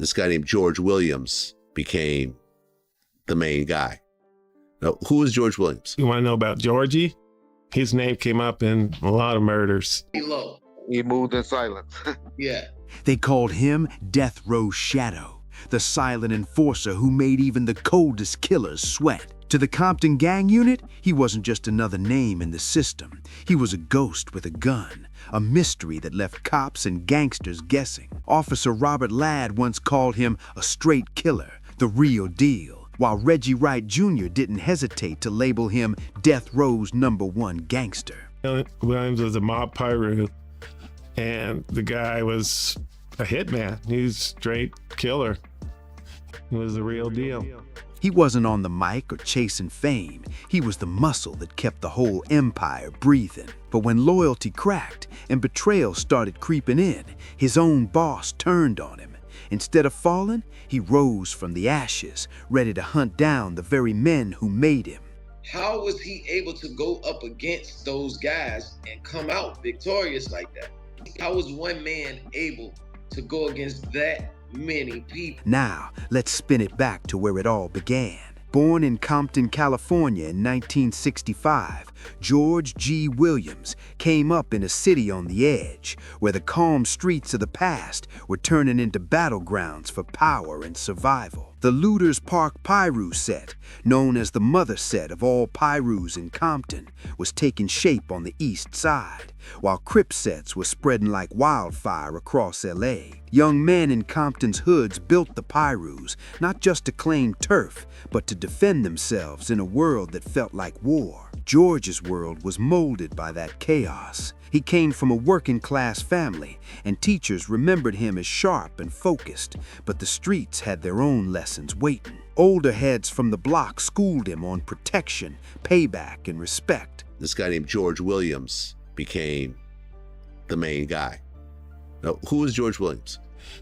this guy named George Williams became the main guy. Now, who was George Williams? You want to know about Georgie? His name came up in a lot of murders. He moved in silence. Yeah. They called him Death Row's Shadow, the silent enforcer who made even the coldest killers sweat. To the Compton gang unit, he wasn't just another name in the system. He was a ghost with a gun, a mystery that left cops and gangsters guessing. Officer Robert Ladd once called him a straight killer, the real deal, while Reggie Wright Jr. didn't hesitate to label him Death Row's #1 gangster. Williams was a mob pyro, and the guy was a hitman. He was a straight killer. He was the real deal. He wasn't on the mic or chasing fame. He was the muscle that kept the whole empire breathing. But when loyalty cracked and betrayal started creeping in, his own boss turned on him. Instead of falling, he rose from the ashes, ready to hunt down the very men who made him. How was he able to go up against those guys and come out victorious like that? How was one man able to go against that many people? Now, let's spin it back to where it all began. Born in Compton, California in 1965, George G. Williams came up in a city on the edge, where the calm streets of the past were turning into battlegrounds for power and survival. The Looters Park Pyru set, known as the mother set of all Pyrus in Compton, was taking shape on the east side, while Crip sets were spreading like wildfire across LA. Young men in Compton's hoods built the Pyrus, not just to claim turf, but to defend themselves in a world that felt like war. George's world was molded by that chaos. He came from a working-class family, and teachers remembered him as sharp and focused, but the streets had their own lessons waiting. Older heads from the block schooled him on protection, payback, and respect. This guy named George Williams became the main guy. Now, who was George Williams?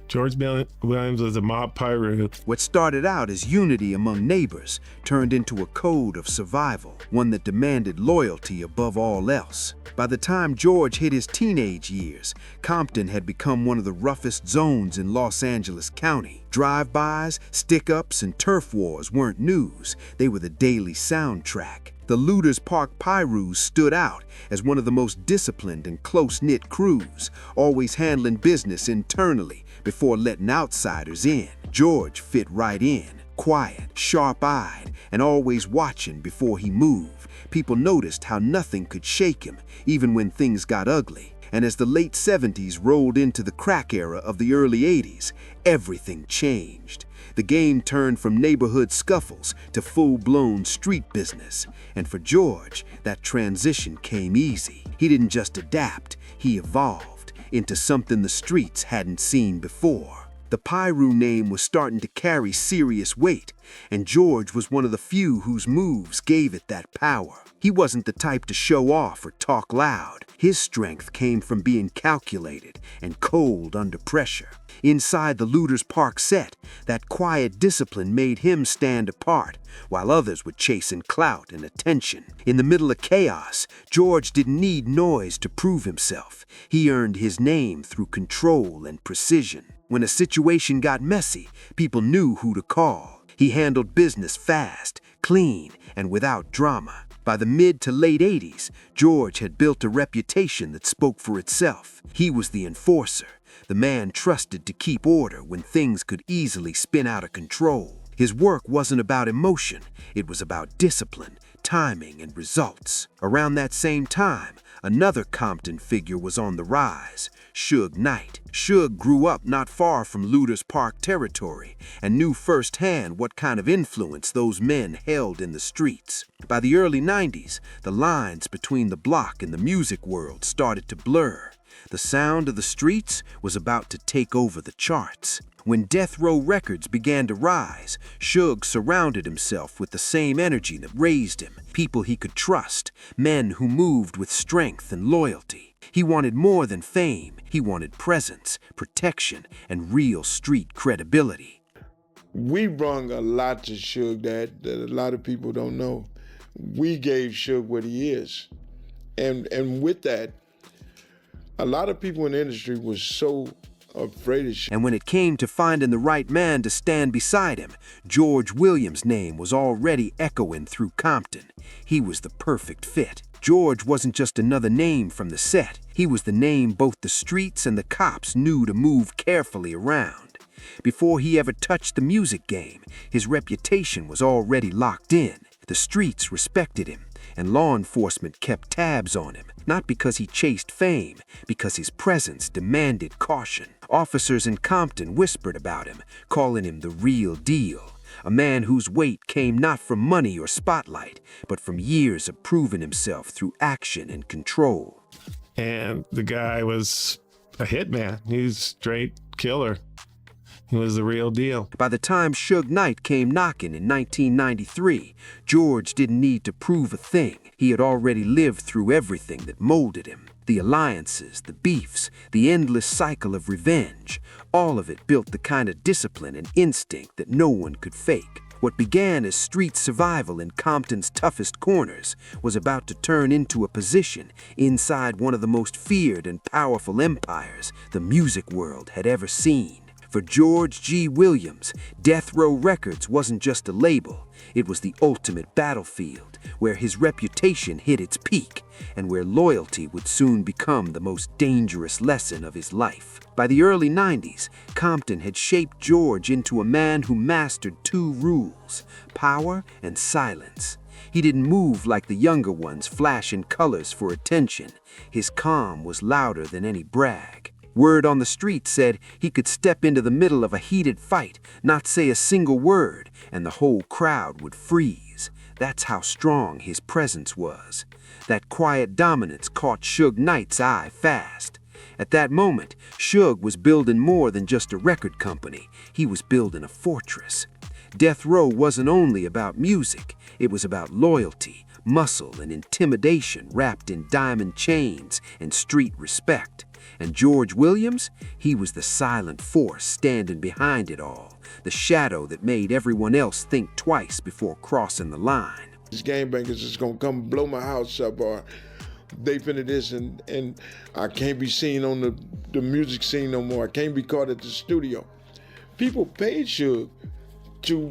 George Williams was a mob pyro. What started out as unity among neighbors turned into a code of survival, one that demanded loyalty above all else. By the time George hit his teenage years, Compton had become one of the roughest zones in Los Angeles County. Drive-bys, stick-ups, and turf wars weren't news. They were the daily soundtrack. The Looters Park Pyrus stood out as one of the most disciplined and close-knit crews, always handling business internally before letting outsiders in. George fit right in, quiet, sharp-eyed, and always watching before he moved. People noticed how nothing could shake him, even when things got ugly. And as the late 70s rolled into the crack era of the early 80s, everything changed. The game turned from neighborhood scuffles to full-blown street business. And for George, that transition came easy. He didn't just adapt, he evolved into something the streets hadn't seen before. The Pyru name was starting to carry serious weight, and George was one of the few whose moves gave it that power. He wasn't the type to show off or talk loud. His strength came from being calculated and cold under pressure. Inside the Looters Park set, that quiet discipline made him stand apart, while others were chasing clout and attention. In the middle of chaos, George didn't need noise to prove himself. He earned his name through control and precision. When a situation got messy, people knew who to call. He handled business fast, clean, and without drama. By the mid to late 80s, George had built a reputation that spoke for itself. He was the enforcer, the man trusted to keep order when things could easily spin out of control. His work wasn't about emotion, it was about discipline, timing, and results. Around that same time, another Compton figure was on the rise, Suge Knight. Suge grew up not far from Looters Park territory and knew firsthand what kind of influence those men held in the streets. By the early 90s, the lines between the block and the music world started to blur. The sound of the streets was about to take over the charts. When Death Row Records began to rise, Suge surrounded himself with the same energy that raised him, people he could trust, men who moved with strength and loyalty. He wanted more than fame. He wanted presence, protection, and real street credibility. We brung a lot to Suge that a lot of people don't know. We gave Suge what he is. And with that, a lot of people in the industry was so afraid of shit. And when it came to finding the right man to stand beside him, George Williams' name was already echoing through Compton. He was the perfect fit. George wasn't just another name from the set. He was the name both the streets and the cops knew to move carefully around. Before he ever touched the music game, his reputation was already locked in. The streets respected him, and law enforcement kept tabs on him, not because he chased fame, because his presence demanded caution. Officers in Compton whispered about him, calling him the real deal, a man whose weight came not from money or spotlight, but from years of proving himself through action and control. And the guy was a hitman. He's a straight killer. He was the real deal. By the time Suge Knight came knocking in 1993, George didn't need to prove a thing. He had already lived through everything that molded him. The alliances, the beefs, the endless cycle of revenge, all of it built the kind of discipline and instinct that no one could fake. What began as street survival in Compton's toughest corners was about to turn into a position inside one of the most feared and powerful empires the music world had ever seen. For George G. Williams, Death Row Records wasn't just a label. It was the ultimate battlefield, where his reputation hit its peak, and where loyalty would soon become the most dangerous lesson of his life. By the early 90s, Compton had shaped George into a man who mastered two rules: power and silence. He didn't move like the younger ones, flashing colors for attention. His calm was louder than any brag. Word on the street said he could step into the middle of a heated fight, not say a single word, and the whole crowd would freeze. That's how strong his presence was. That quiet dominance caught Suge Knight's eye fast. At that moment, Suge was building more than just a record company. He was building a fortress. Death Row wasn't only about music. It was about loyalty, muscle, and intimidation wrapped in diamond chains and street respect. And George Williams, he was the silent force standing behind it all, the shadow that made everyone else think twice before crossing the line. These gangbangers is gonna come blow my house up, or they finna this, and I can't be seen on the music scene no more. I can't be caught at the studio. People paid Suge to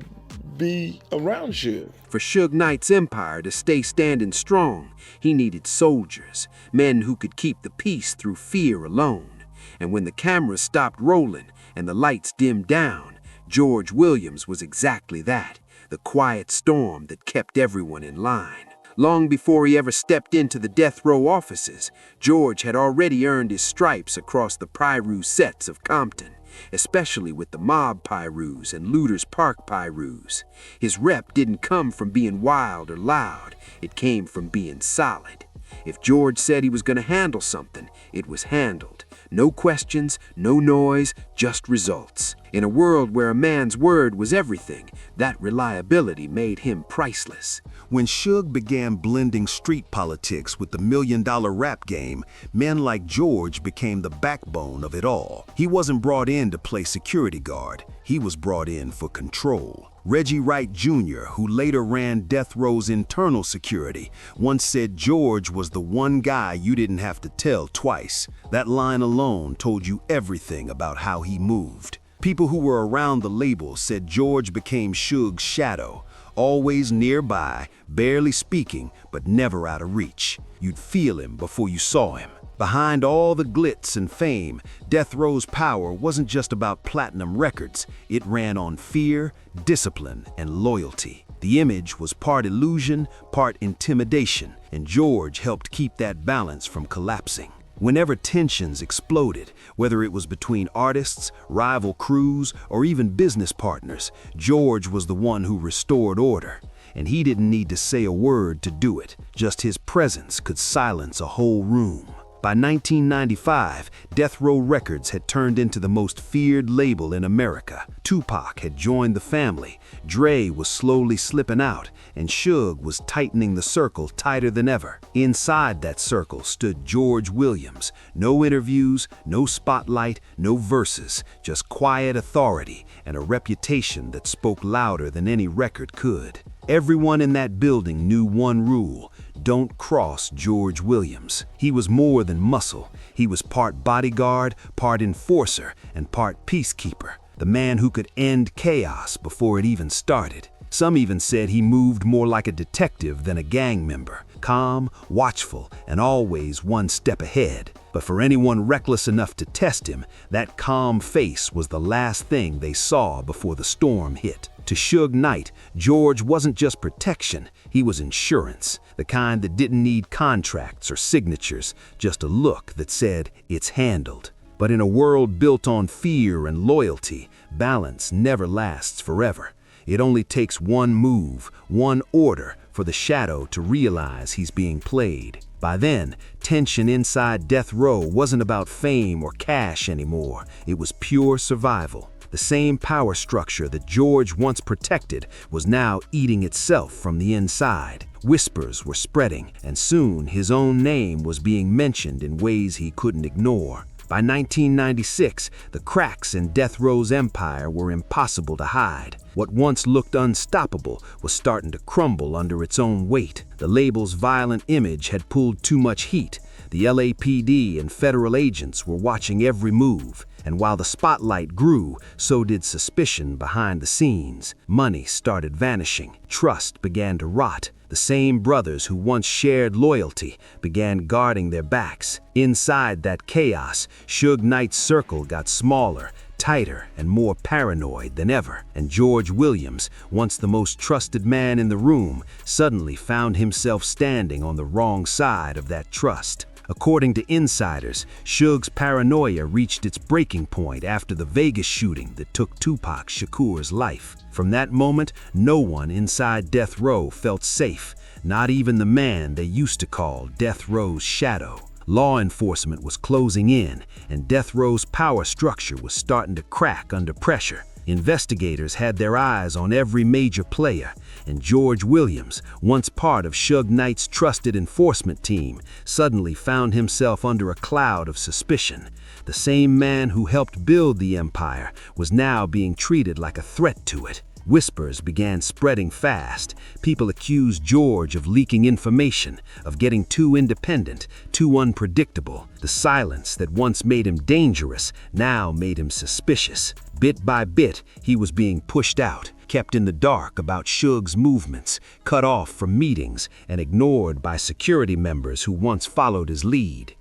be around Suge. For Suge Knight's empire to stay standing strong, he needed soldiers, men who could keep the peace through fear alone. And when the cameras stopped rolling and the lights dimmed down, George Williams was exactly that, the quiet storm that kept everyone in line. Long before he ever stepped into the Death Row offices, George had already earned his stripes across the Pyru sets of Compton, especially with the Mob Pyrus and Looters Park Pyrus. His rep didn't come from being wild or loud, it came from being solid. If George said he was going to handle something, it was handled. No questions, no noise, just results. In a world where a man's word was everything, that reliability made him priceless. When Suge began blending street politics with the million-dollar rap game, men like George became the backbone of it all. He wasn't brought in to play security guard. He was brought in for control. Reggie Wright Jr., who later ran Death Row's internal security, once said George was the one guy you didn't have to tell twice. That line alone told you everything about how he moved. People who were around the label said George became Suge's shadow, always nearby, barely speaking, but never out of reach. You'd feel him before you saw him. Behind all the glitz and fame, Death Row's power wasn't just about platinum records. It ran on fear, discipline, and loyalty. The image was part illusion, part intimidation, and George helped keep that balance from collapsing. Whenever tensions exploded, whether it was between artists, rival crews, or even business partners, George was the one who restored order. And he didn't need to say a word to do it. Just his presence could silence a whole room. By 1995, Death Row Records had turned into the most feared label in America. Tupac had joined the family, Dre was slowly slipping out, and Suge was tightening the circle tighter than ever. Inside that circle stood George Williams. No interviews, no spotlight, no verses, just quiet authority and a reputation that spoke louder than any record could. Everyone in that building knew one rule: Don't cross George Williams. He was more than muscle. He was part bodyguard, part enforcer, and part peacekeeper. The man who could end chaos before it even started. Some even said he moved more like a detective than a gang member, calm, watchful, and always one step ahead. But for anyone reckless enough to test him, that calm face was the last thing they saw before the storm hit. To Suge Knight, George wasn't just protection, he was insurance, the kind that didn't need contracts or signatures, just a look that said, "It's handled." But in a world built on fear and loyalty, balance never lasts forever. It only takes one move, one order, for the shadow to realize he's being played. By then, tension inside death row wasn't about fame or cash anymore. It was pure survival. The same power structure that George once protected was now eating itself from the inside. Whispers were spreading, and soon his own name was being mentioned in ways he couldn't ignore. By 1996, the cracks in death row's empire were impossible to hide. What once looked unstoppable was starting to crumble under its own weight. The label's violent image had pulled too much heat. The LAPD and federal agents were watching every move. And while the spotlight grew, so did suspicion behind the scenes. Money started vanishing. Trust began to rot. The same brothers who once shared loyalty began guarding their backs. Inside that chaos, Suge Knight's circle got smaller, tighter, and more paranoid than ever. And George Williams, once the most trusted man in the room, suddenly found himself standing on the wrong side of that trust. According to insiders, Suge's paranoia reached its breaking point after the Vegas shooting that took Tupac Shakur's life. From that moment, no one inside death row felt safe, not even the man they used to call death row's shadow. Law enforcement was closing in, and death row's power structure was starting to crack under pressure. Investigators had their eyes on every major player, and George Williams, once part of Suge Knight's trusted enforcement team, suddenly found himself under a cloud of suspicion. The same man who helped build the empire was now being treated like a threat to it. Whispers began spreading fast. People accused George of leaking information, of getting too independent, too unpredictable. The silence that once made him dangerous now made him suspicious. Bit by bit, he was being pushed out, kept in the dark about Suge's movements, cut off from meetings, and ignored by security members who once followed his lead.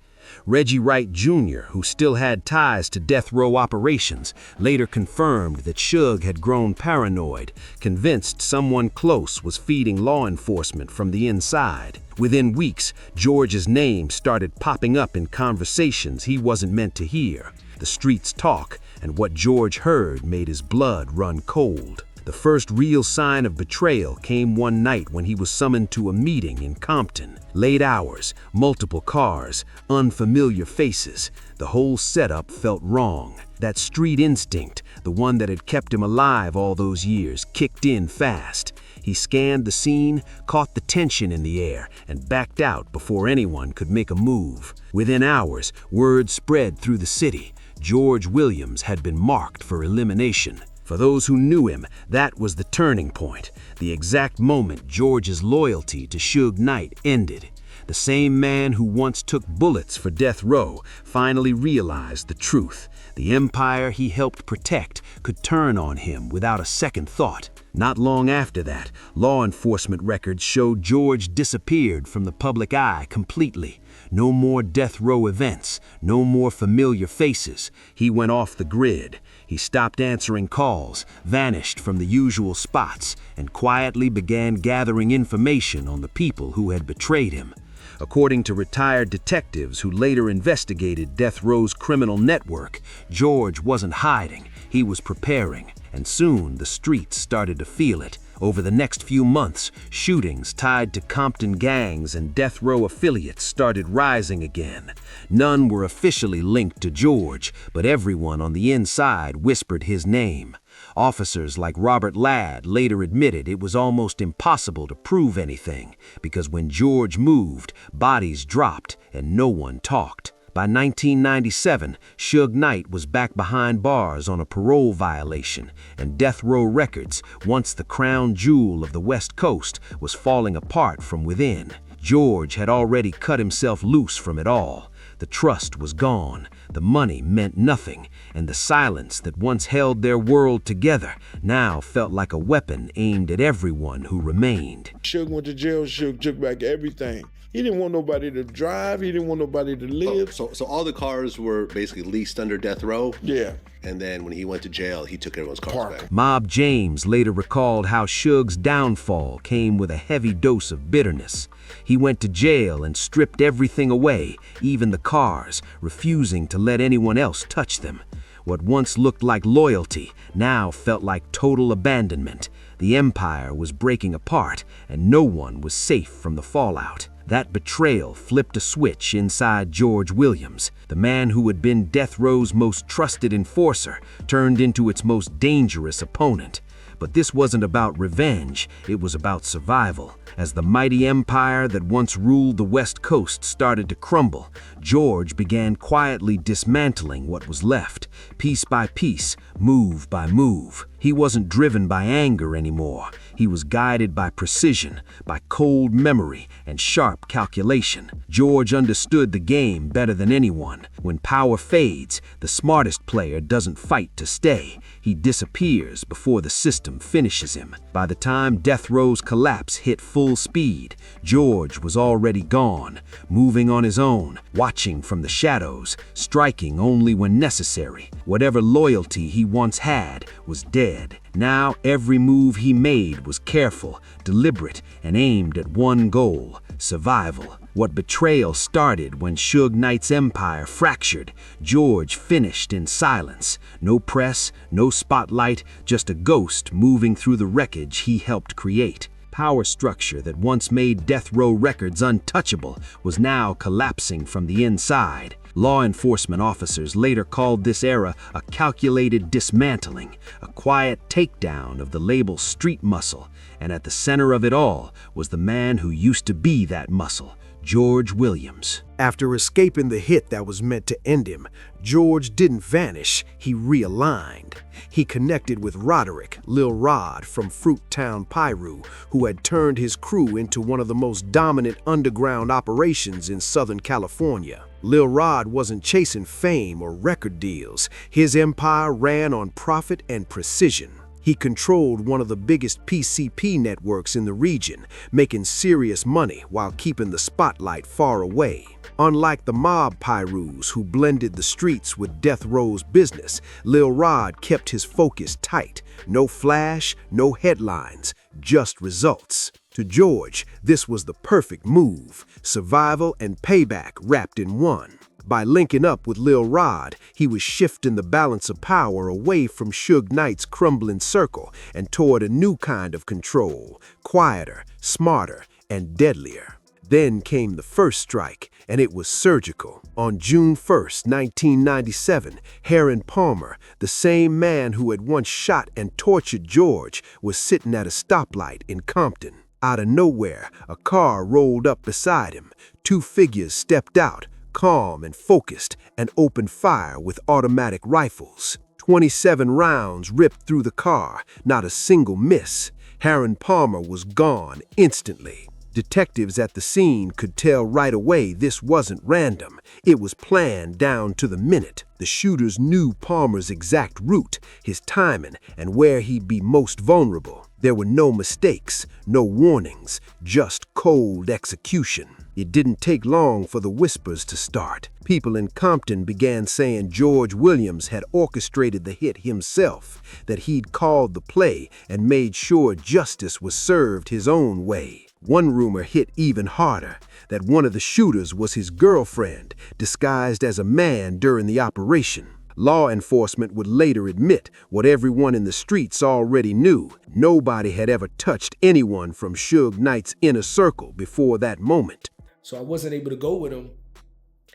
Reggie Wright Jr., who still had ties to death row operations, later confirmed that Suge had grown paranoid, convinced someone close was feeding law enforcement from the inside. Within weeks, George's name started popping up in conversations he wasn't meant to hear. The streets talk, and what George heard made his blood run cold. The first real sign of betrayal came one night when he was summoned to a meeting in Compton. Late hours, multiple cars, unfamiliar faces. The whole setup felt wrong. That street instinct, the one that had kept him alive all those years, kicked in fast. He scanned the scene, caught the tension in the air, and backed out before anyone could make a move. Within hours, word spread through the city. George Williams had been marked for elimination. For those who knew him, that was the turning point, the exact moment George's loyalty to Suge Knight ended. The same man who once took bullets for death row finally realized the truth. The empire he helped protect could turn on him without a second thought. Not long after that, law enforcement records showed George disappeared from the public eye completely. No more death row events, no more familiar faces. He went off the grid. He stopped answering calls, vanished from the usual spots, and quietly began gathering information on the people who had betrayed him. According to retired detectives who later investigated death row's criminal network, George wasn't hiding, he was preparing. And soon the streets started to feel it. Over the next few months, shootings tied to Compton gangs and death row affiliates started rising again. None were officially linked to George, but everyone on the inside whispered his name. Officers like Robert Ladd later admitted it was almost impossible to prove anything, because when George moved, bodies dropped and no one talked. By 1997, Suge Knight was back behind bars on a parole violation, and Death Row Records, once the crown jewel of the West Coast, was falling apart from within. George had already cut himself loose from it all. The trust was gone, the money meant nothing, and the silence that once held their world together now felt like a weapon aimed at everyone who remained. Suge went to jail, Suge took back everything. He didn't want nobody to drive, he didn't want nobody to live. So all the cars were basically leased under death row? Yeah. And then when he went to jail, he took everyone's cars back. Mob James later recalled how Suge's downfall came with a heavy dose of bitterness. He went to jail and stripped everything away, even the cars, refusing to let anyone else touch them. What once looked like loyalty now felt like total abandonment. The empire was breaking apart, and no one was safe from the fallout. That betrayal flipped a switch inside George Williams. The man who had been death row's most trusted enforcer turned into its most dangerous opponent. But this wasn't about revenge, it was about survival. As the mighty empire that once ruled the West Coast started to crumble, George began quietly dismantling what was left, piece by piece, move by move. He wasn't driven by anger anymore. He was guided by precision, by cold memory, and sharp calculation. George understood the game better than anyone. When power fades, the smartest player doesn't fight to stay. He disappears before the system finishes him. By the time death row's collapse hit full speed, George was already gone, moving on his own, watching from the shadows, striking only when necessary. Whatever loyalty he once had was dead. Now every move he made was careful, deliberate, and aimed at one goal: survival. What betrayal started when Suge Knight's empire fractured, George finished in silence. No press, no spotlight, just a ghost moving through the wreckage he helped create. Power structure that once made death row records untouchable was now collapsing from the inside. Law enforcement officers later called this era a calculated dismantling, a quiet takedown of the label's street muscle, and at the center of it all was the man who used to be that muscle, George Williams. After escaping the hit that was meant to end him, George didn't vanish, he realigned. He connected with Roderick, Lil Rod from Fruittown Piru, who had turned his crew into one of the most dominant underground operations in Southern California. Lil Rod wasn't chasing fame or record deals. His empire ran on profit and precision. He controlled one of the biggest PCP networks in the region, making serious money while keeping the spotlight far away. Unlike the mob Pyrus who blended the streets with death row's business, Lil Rod kept his focus tight. No flash, no headlines, just results. To George, this was the perfect move: survival and payback wrapped in one. By linking up with Lil Rod, he was shifting the balance of power away from Suge Knight's crumbling circle and toward a new kind of control, quieter, smarter, and deadlier. Then came the first strike, and it was surgical. On June 1st, 1997, Heron Palmer, the same man who had once shot and tortured George, was sitting at a stoplight in Compton. Out of nowhere, a car rolled up beside him. Two figures stepped out, calm and focused, and opened fire with automatic rifles. 27 rounds ripped through the car, not a single miss. Heron Palmer was gone instantly. Detectives at the scene could tell right away this wasn't random. It was planned down to the minute. The shooters knew Palmer's exact route, his timing, and where he'd be most vulnerable. There were no mistakes, no warnings, just cold execution. It didn't take long for the whispers to start. People in Compton began saying George Williams had orchestrated the hit himself, that he'd called the play and made sure justice was served his own way. One rumor hit even harder, that one of the shooters was his girlfriend, disguised as a man during the operation. Law enforcement would later admit what everyone in the streets already knew. Nobody had ever touched anyone from Suge Knight's inner circle before that moment. So I wasn't able to go with him.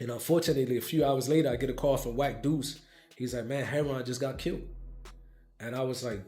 And unfortunately, a few hours later, I get a call from Wack Deuce. He's like, man, Heron just got killed. And I was like,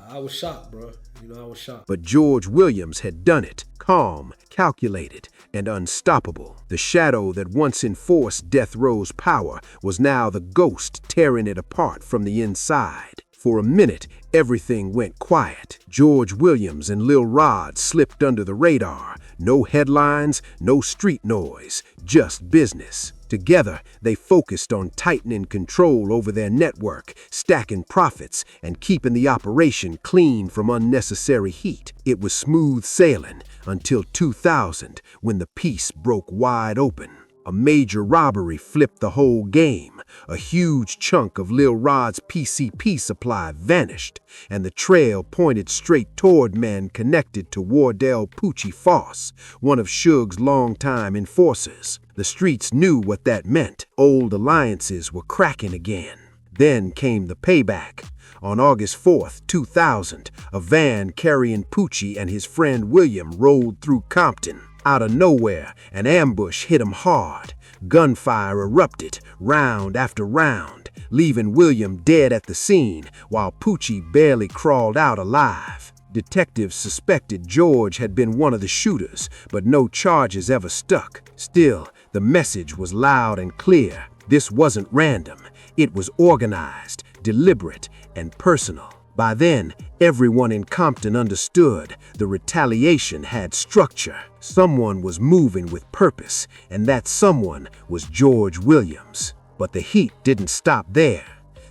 I was shocked, bro. I was shocked. But George Williams had done it, calm, calculated, and unstoppable. The shadow that once enforced death row's power was now the ghost tearing it apart from the inside. For a minute, everything went quiet. George Williams and Lil Rod slipped under the radar, No headlines, no street noise, just business. Together, they focused on tightening control over their network, stacking profits, and keeping the operation clean from unnecessary heat. It was smooth sailing until 2000, when the piece broke wide open. A major robbery flipped the whole game. A huge chunk of Lil Rod's PCP supply vanished, and the trail pointed straight toward men connected to Wardell Poochie Foss, one of Suge's longtime enforcers. The streets knew what that meant. Old alliances were cracking again. Then came the payback. On August 4th, 2000, a van carrying Poochie and his friend William rolled through Compton. Out of nowhere, an ambush hit him hard. Gunfire erupted, round after round, leaving William dead at the scene, while Poochie barely crawled out alive. Detectives suspected George had been one of the shooters, but no charges ever stuck. Still, the message was loud and clear. This wasn't random. It was organized, deliberate, and personal. By then, everyone in Compton understood the retaliation had structure. Someone was moving with purpose, and that someone was George Williams. But the heat didn't stop there.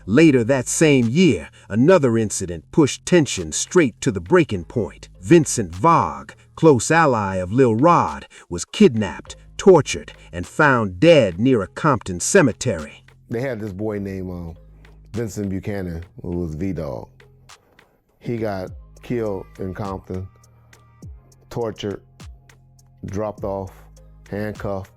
Later that same year, another incident pushed tension straight to the breaking point. Vincent Vogue, close ally of Lil Rod, was kidnapped, tortured, and found dead near a Compton cemetery. They had this boy named Vincent Buchanan, who was V-Dog. He got killed in Compton, tortured, dropped off, handcuffed,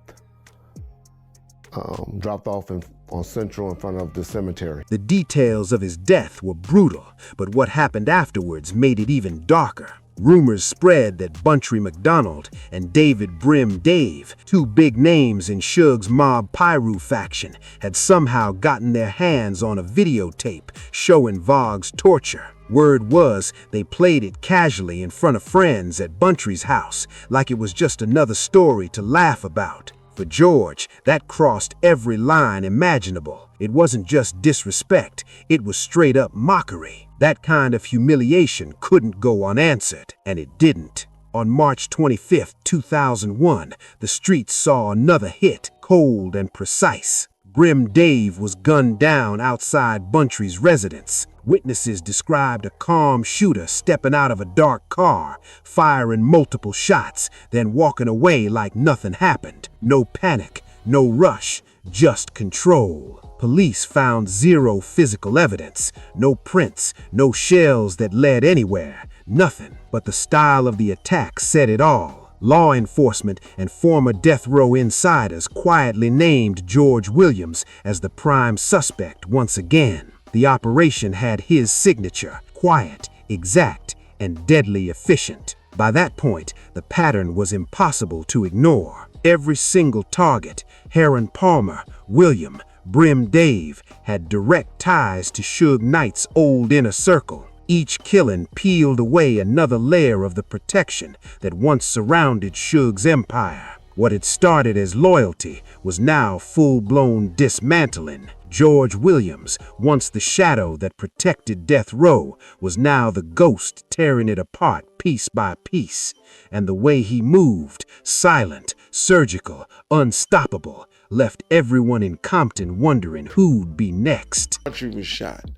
dropped off on Central in front of the cemetery. The details of his death were brutal, but what happened afterwards made it even darker. Rumors spread that Buntry McDonald and David Brim Dave, two big names in Suge's Mob Piru faction, had somehow gotten their hands on a videotape showing Vogue's torture. Word was they played it casually in front of friends at Buntry's house, like it was just another story to laugh about. For George, that crossed every line imaginable. It wasn't just disrespect, it was straight up mockery. That kind of humiliation couldn't go unanswered, and it didn't. On March 25, 2001, the streets saw another hit, cold and precise. Brim Dave was gunned down outside Buntry's residence. Witnesses described a calm shooter stepping out of a dark car, firing multiple shots, then walking away like nothing happened. No panic, no rush, just control. Police found zero physical evidence, no prints, no shells that led anywhere, nothing. But the style of the attack said it all. Law enforcement and former death row insiders quietly named George Williams as the prime suspect once again. The operation had his signature, quiet, exact, and deadly efficient. By that point, the pattern was impossible to ignore. Every single target, Heron Palmer, William, Brim Dave, had direct ties to Suge Knight's old inner circle. Each killing peeled away another layer of the protection that once surrounded Suge's empire. What had started as loyalty was now full-blown dismantling. George Williams, once the shadow that protected Death Row, was now the ghost tearing it apart piece by piece. And the way he moved, silent, surgical, unstoppable, left everyone in Compton wondering who'd be next. Buntry was shot.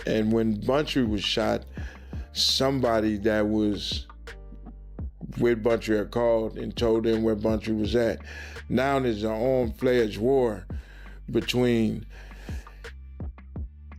And when Buntry was shot, somebody that was with Buntry had called and told them where Buntry was at. Now there's an armed-fledged war between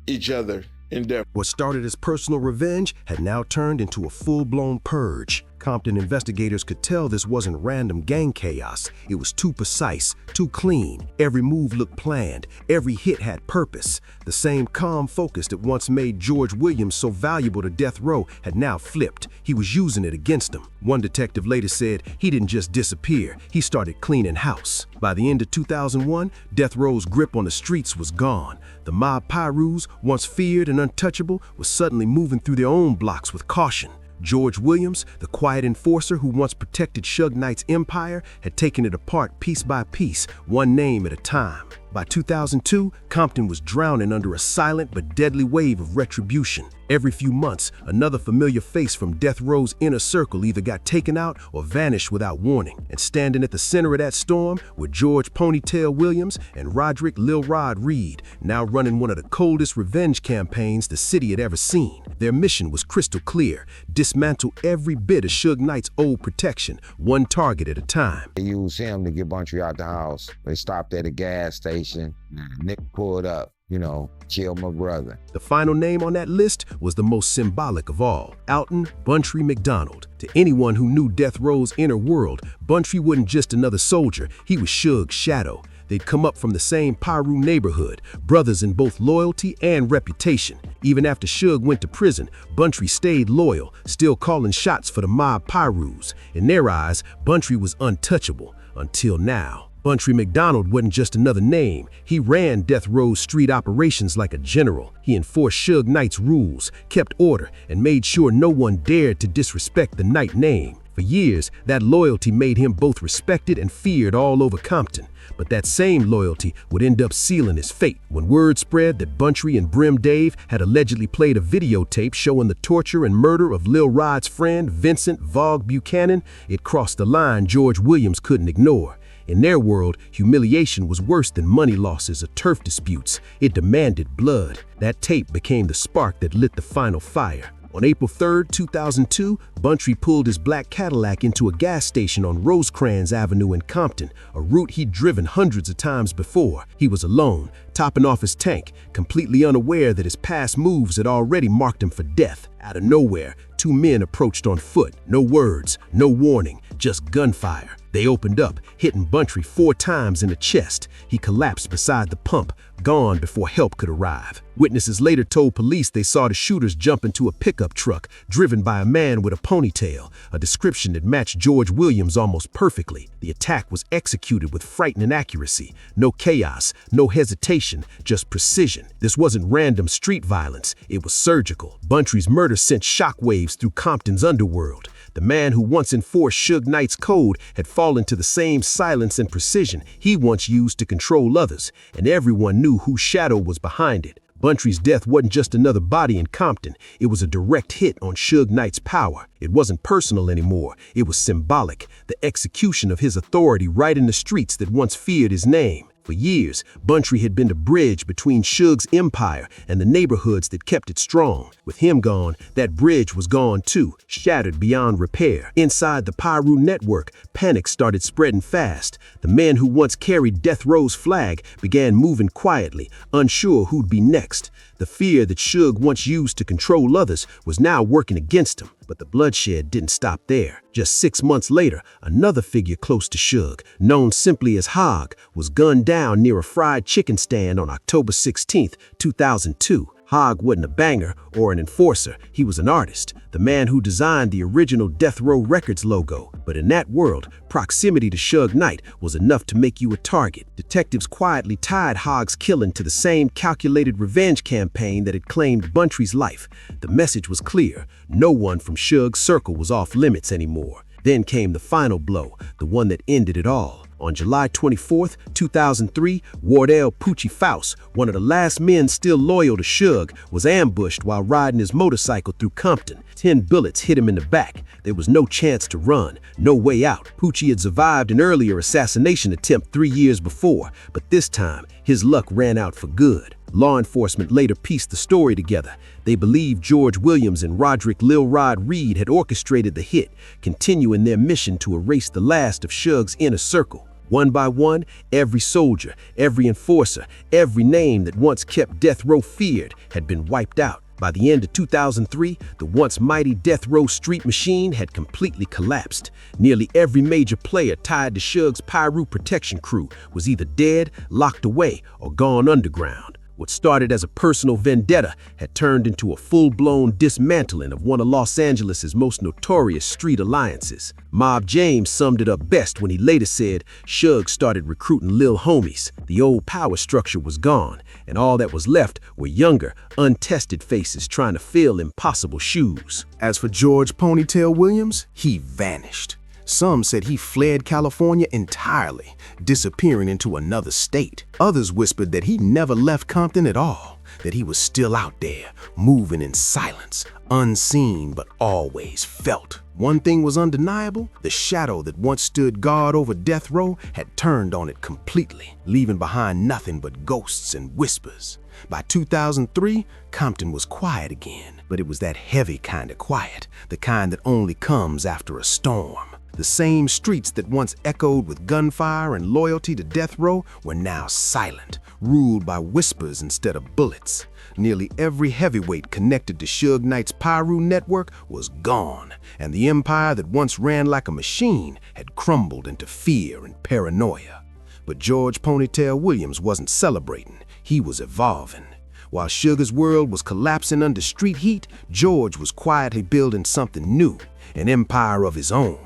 each other in depth. What started as personal revenge had now turned into a full-blown purge. Compton investigators could tell this wasn't random gang chaos. It was too precise, too clean. Every move looked planned. Every hit had purpose. The same calm focus that once made George Williams so valuable to Death Row had now flipped. He was using it against him. One detective later said he didn't just disappear, he started cleaning house. By the end of 2001, Death Row's grip on the streets was gone. The mob Pirus, once feared and untouchable, was suddenly moving through their own blocks with caution. George Williams, the quiet enforcer who once protected Suge Knight's empire, had taken it apart piece by piece, one name at a time. By 2002, Compton was drowning under a silent but deadly wave of retribution. Every few months, another familiar face from death row's inner circle either got taken out or vanished without warning. And standing at the center of that storm were George Ponytail Williams and Roderick Lil Rod Reed, now running one of the coldest revenge campaigns the city had ever seen. Their mission was crystal clear: dismantle every bit of Suge Knight's old protection, one target at a time. They used him to get Buntry out the house. They stopped at a gas station. Nick pulled up, killed my brother. The final name on that list was the most symbolic of all: Alton Buntry McDonald. To anyone who knew death row's inner world, Buntry wasn't just another soldier, he was Suge's shadow. They'd come up from the same Piru neighborhood, brothers in both loyalty and reputation. Even after Suge went to prison, Buntry stayed loyal, still calling shots for the mob Pirus. In their eyes, Buntry was untouchable, until now. Buntry McDonald wasn't just another name. He ran death row's street operations like a general. He enforced Suge Knight's rules, kept order, and made sure no one dared to disrespect the Knight name. For years, that loyalty made him both respected and feared all over Compton. But that same loyalty would end up sealing his fate when word spread that Buntry and Brim Dave had allegedly played a videotape showing the torture and murder of Lil Rod's friend Vincent Vogue Buchanan. It crossed a line George Williams couldn't ignore. In their world, humiliation was worse than money losses or turf disputes. It demanded blood. That tape became the spark that lit the final fire. On April 3, 2002, Buntry pulled his black Cadillac into a gas station on Rosecrans Avenue in Compton, a route he'd driven hundreds of times before. He was alone, topping off his tank, completely unaware that his past moves had already marked him for death. Out of nowhere, two men approached on foot. No words, no warning, just gunfire. They opened up, hitting Buntry 4 times in the chest. He collapsed beside the pump, gone before help could arrive. Witnesses later told police they saw the shooters jump into a pickup truck driven by a man with a ponytail, a description that matched George Williams almost perfectly. The attack was executed with frightening accuracy. No chaos, no hesitation, just precision. This wasn't random street violence, it was surgical. Buntry's murder sent shockwaves through Compton's underworld. The man who once enforced Suge Knight's code had fallen to the same silence and precision he once used to control others, and everyone knew whose shadow was behind it. Buntry's death wasn't just another body in Compton, it was a direct hit on Suge Knight's power. It wasn't personal anymore, it was symbolic, the execution of his authority right in the streets that once feared his name. For years, Buntry had been the bridge between Suge's empire and the neighborhoods that kept it strong. With him gone, that bridge was gone too, shattered beyond repair. Inside the Piru network, panic started spreading fast. The men who once carried death row's flag began moving quietly, unsure who'd be next. The fear that Suge once used to control others was now working against him. But the bloodshed didn't stop there. Just 6 months later, another figure close to Suge, known simply as Hog, was gunned down near a fried chicken stand on October 16, 2002. Hog wasn't a banger or an enforcer, he was an artist, the man who designed the original Death Row Records logo. But in that world, proximity to Suge Knight was enough to make you a target. Detectives quietly tied Hog's killing to the same calculated revenge campaign that had claimed Buntry's life. The message was clear: no one from Suge's circle was off limits anymore. Then came the final blow, the one that ended it all. On July 24, 2003, Wardell Poochie Faust, one of the last men still loyal to Suge, was ambushed while riding his motorcycle through Compton. 10 bullets hit him in the back. There was no chance to run, no way out. Poochie had survived an earlier assassination attempt 3 years before, but this time, his luck ran out for good. Law enforcement later pieced the story together. They believed George Williams and Roderick Lil Rod Reed had orchestrated the hit, continuing their mission to erase the last of Suge's inner circle. One by one, every soldier, every enforcer, every name that once kept Death Row feared had been wiped out. By the end of 2003, the once mighty Death Row street machine had completely collapsed. Nearly every major player tied to Suge's Piru protection crew was either dead, locked away, or gone underground. What started as a personal vendetta had turned into a full-blown dismantling of one of Los Angeles' most notorious street alliances. Mob James summed it up best when he later said Suge started recruiting lil homies. The old power structure was gone, and all that was left were younger, untested faces trying to fill impossible shoes. As for George Ponytail Williams, he vanished. Some said he fled California entirely, disappearing into another state. Others whispered that he never left Compton at all, that he was still out there, moving in silence, unseen but always felt. One thing was undeniable: the shadow that once stood guard over death row had turned on it completely, leaving behind nothing but ghosts and whispers. By 2003, Compton was quiet again, but it was that heavy kind of quiet, the kind that only comes after a storm. The same streets that once echoed with gunfire and loyalty to death row were now silent, ruled by whispers instead of bullets. Nearly every heavyweight connected to Suge Knight's Pyru network was gone, and the empire that once ran like a machine had crumbled into fear and paranoia. But George Ponytail Williams wasn't celebrating, he was evolving. While Suge's world was collapsing under street heat, George was quietly building something new, an empire of his own.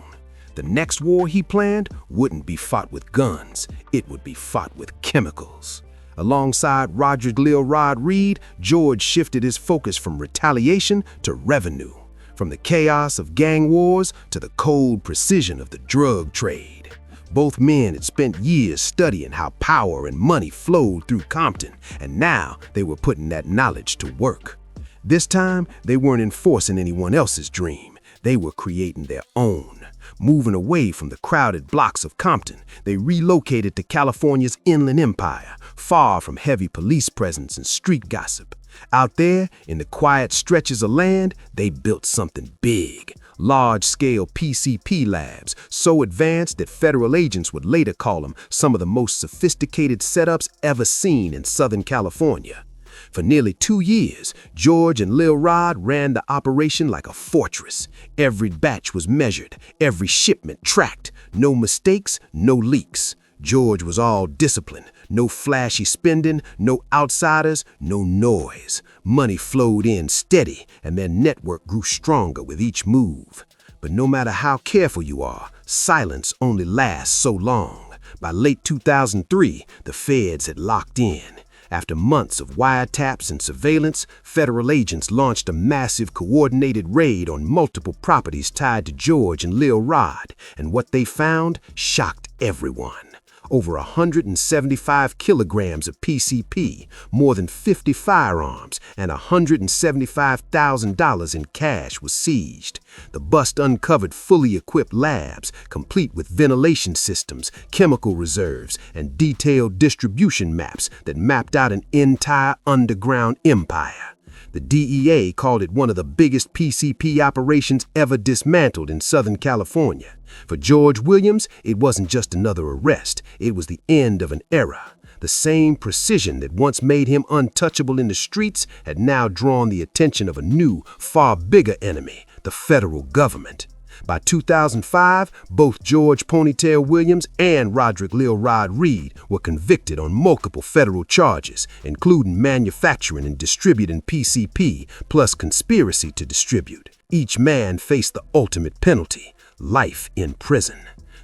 The next war he planned wouldn't be fought with guns, it would be fought with chemicals. Alongside Roderick Lil Rod Reed, George shifted his focus from retaliation to revenue, from the chaos of gang wars to the cold precision of the drug trade. Both men had spent years studying how power and money flowed through Compton, and now they were putting that knowledge to work. This time, they weren't enforcing anyone else's dream, they were creating their own. Moving away from the crowded blocks of Compton, they relocated to California's Inland Empire, far from heavy police presence and street gossip. Out there, in the quiet stretches of land, they built something big. Large-scale PCP labs, so advanced that federal agents would later call them some of the most sophisticated setups ever seen in Southern California. For nearly 2 years, George and Lil Rod ran the operation like a fortress. Every batch was measured, every shipment tracked. No mistakes, no leaks. George was all discipline, no flashy spending, no outsiders, no noise. Money flowed in steady, and their network grew stronger with each move. But no matter how careful you are, silence only lasts so long. By late 2003, the feds had locked in. After months of wiretaps and surveillance, federal agents launched a massive coordinated raid on multiple properties tied to George and Lil Rod, and what they found shocked everyone. Over 175 kilograms of PCP, more than 50 firearms, and $175,000 in cash was seized. The bust uncovered fully equipped labs, complete with ventilation systems, chemical reserves, and detailed distribution maps that mapped out an entire underground empire. The DEA called it one of the biggest PCP operations ever dismantled in Southern California. For George Williams, it wasn't just another arrest, it was the end of an era. The same precision that once made him untouchable in the streets had now drawn the attention of a new, far bigger enemy, the federal government. By 2005, both George Ponytail Williams and Roderick Lil Rod Reed were convicted on multiple federal charges, including manufacturing and distributing PCP, plus conspiracy to distribute. Each man faced the ultimate penalty: life in prison.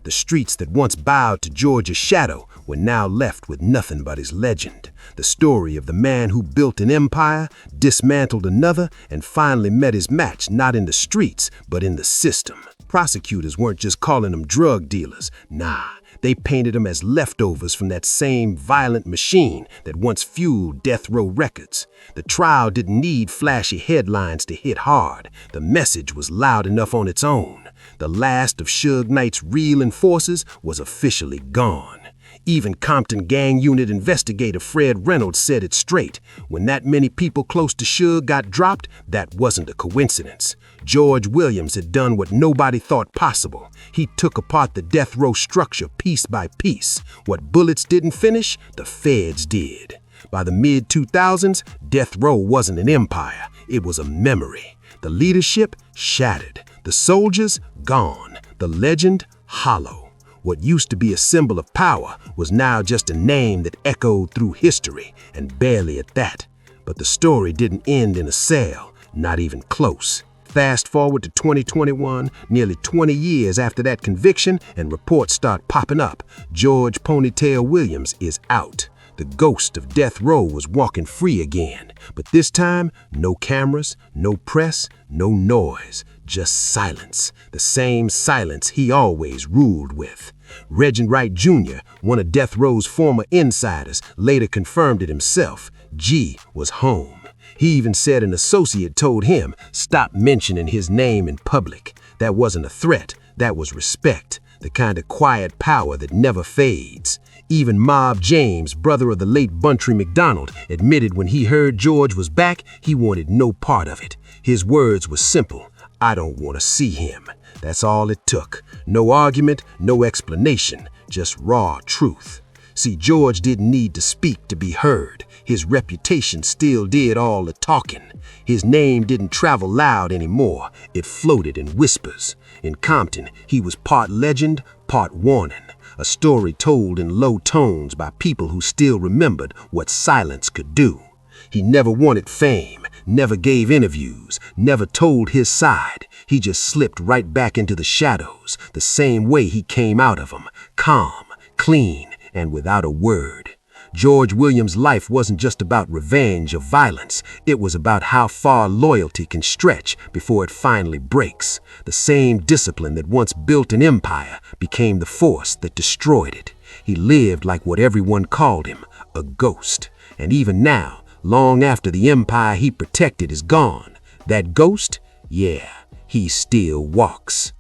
The streets that once bowed to George's shadow were now left with nothing but his legend. The story of the man who built an empire, dismantled another, and finally met his match not in the streets, but in the system. Prosecutors weren't just calling them drug dealers. Nah, they painted them as leftovers from that same violent machine that once fueled death row records. The trial didn't need flashy headlines to hit hard. The message was loud enough on its own. The last of Suge Knight's real enforcers was officially gone. Even Compton gang unit investigator Fred Reynolds said it straight. When that many people close to Suge got dropped, that wasn't a coincidence. George Williams had done what nobody thought possible. He took apart the death row structure piece by piece. What bullets didn't finish, the feds did. By the mid-2000s, death row wasn't an empire, it was a memory. The leadership shattered, the soldiers gone, the legend hollow. What used to be a symbol of power was now just a name that echoed through history, and barely at that. But the story didn't end in a cell, not even close. Fast forward to 2021, nearly 20 years after that conviction, and reports start popping up. George Ponytail Williams is out. The ghost of death row was walking free again, but this time, no cameras, no press, no noise, just silence, the same silence he always ruled with. Reginald Wright Jr., one of death row's former insiders, later confirmed it himself. G was home. He even said an associate told him, stop mentioning his name in public. That wasn't a threat, that was respect, the kind of quiet power that never fades. Even Mob James, brother of the late Buntry McDonald, admitted when he heard George was back, he wanted no part of it. His words were simple, I don't want to see him. That's all it took. No argument, no explanation, just raw truth. See, George didn't need to speak to be heard. His reputation still did all the talking. His name didn't travel loud anymore. It floated in whispers. In Compton, he was part legend, part warning. A story told in low tones by people who still remembered what silence could do. He never wanted fame, never gave interviews, never told his side. He just slipped right back into the shadows, the same way he came out of them, calm, clean, and without a word. George Williams' life wasn't just about revenge or violence. It was about how far loyalty can stretch before it finally breaks. The same discipline that once built an empire became the force that destroyed it. He lived like what everyone called him, a ghost. And even now, long after the empire he protected is gone, that ghost, yeah, he still walks.